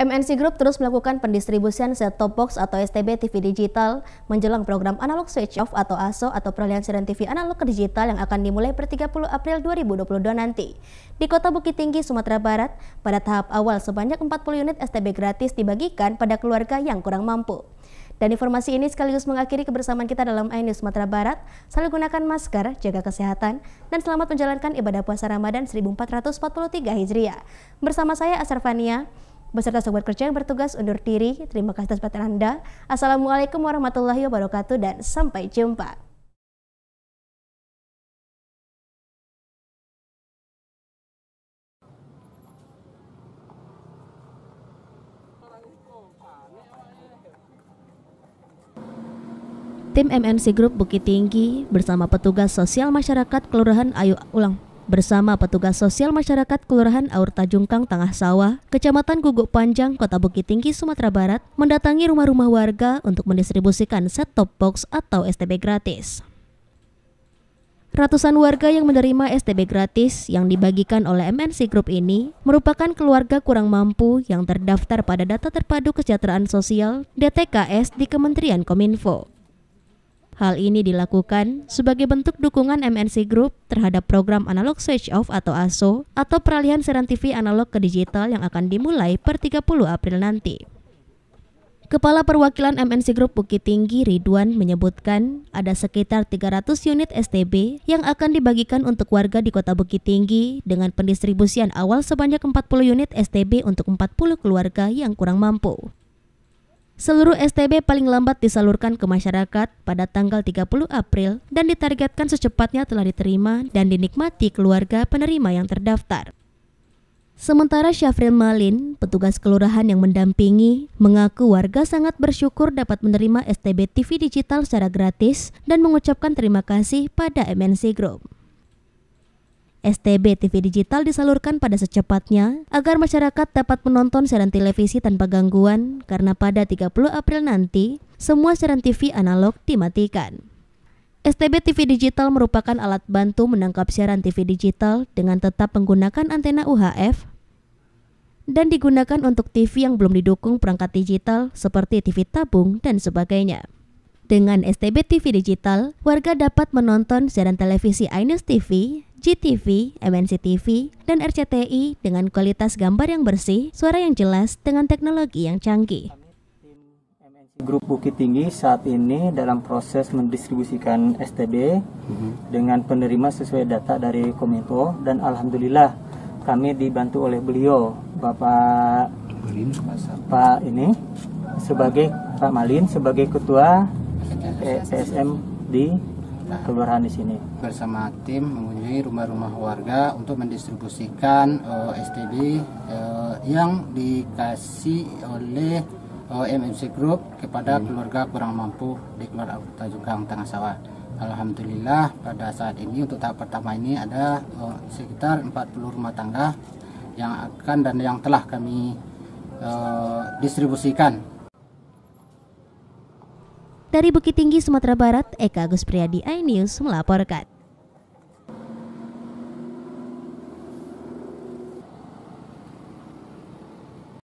MNC Group terus melakukan pendistribusian set-top box atau STB TV digital menjelang program analog switch off atau ASO atau peralihan siaran TV analog ke digital yang akan dimulai per 30 April 2022 nanti. Di Kota Bukit Tinggi, Sumatera Barat, pada tahap awal sebanyak 40 unit STB gratis dibagikan pada keluarga yang kurang mampu. Dan informasi ini sekaligus mengakhiri kebersamaan kita dalam iNews Sumatera Barat. Selalu gunakan masker, jaga kesehatan, dan selamat menjalankan ibadah puasa Ramadan 1443 Hijriah. Bersama saya Asarfania, beserta sobat kerja yang bertugas undur diri. Terima kasih atas perhatian Anda. Assalamualaikum warahmatullahi wabarakatuh dan sampai jumpa. Tim MNC Group Bukit Tinggi bersama petugas sosial masyarakat Kelurahan Kelurahan Aur Tajungkang Tengah Sawah, Kecamatan Guguk Panjang, Kota Bukit Tinggi, Sumatera Barat, mendatangi rumah-rumah warga untuk mendistribusikan set-top box atau STB gratis. Ratusan warga yang menerima STB gratis yang dibagikan oleh MNC Group ini merupakan keluarga kurang mampu yang terdaftar pada Data Terpadu Kesejahteraan Sosial (DTKS) di Kementerian Kominfo. Hal ini dilakukan sebagai bentuk dukungan MNC Group terhadap program analog switch off atau ASO atau peralihan siaran TV analog ke digital yang akan dimulai per 30 April nanti. Kepala Perwakilan MNC Group Bukit Tinggi Ridwan menyebutkan ada sekitar 300 unit STB yang akan dibagikan untuk warga di Kota Bukit Tinggi dengan pendistribusian awal sebanyak 40 unit STB untuk 40 keluarga yang kurang mampu. Seluruh STB paling lambat disalurkan ke masyarakat pada tanggal 30 April dan ditargetkan secepatnya telah diterima dan dinikmati keluarga penerima yang terdaftar. Sementara Syafril Malin, petugas kelurahan yang mendampingi, mengaku warga sangat bersyukur dapat menerima STB TV digital secara gratis dan mengucapkan terima kasih pada MNC Group. STB TV digital disalurkan pada secepatnya agar masyarakat dapat menonton siaran televisi tanpa gangguan karena pada 30 April nanti semua siaran TV analog dimatikan. STB TV digital merupakan alat bantu menangkap siaran TV digital dengan tetap menggunakan antena UHF dan digunakan untuk TV yang belum didukung perangkat digital seperti TV tabung dan sebagainya. Dengan STB TV digital, warga dapat menonton siaran televisi iNews TV, GTV, MNC TV, dan RCTI dengan kualitas gambar yang bersih, suara yang jelas, dengan teknologi yang canggih. MNC Group Bukit Tinggi saat ini dalam proses mendistribusikan STB dengan penerima sesuai data dari Kominfo, dan alhamdulillah kami dibantu oleh beliau, Bapak Malin sebagai ketua PSM di kelurahan di sini. Bersama tim mengunjungi rumah-rumah warga untuk mendistribusikan STB yang dikasih oleh MNC Group kepada keluarga kurang mampu di Kelurahan Aur Tajungkang Tengah Sawah. Alhamdulillah pada saat ini untuk tahap pertama ini ada sekitar 40 rumah tangga yang akan dan yang telah kami distribusikan. Dari Bukit Tinggi, Sumatera Barat, Eka Agus Priyadi, iNews melaporkan.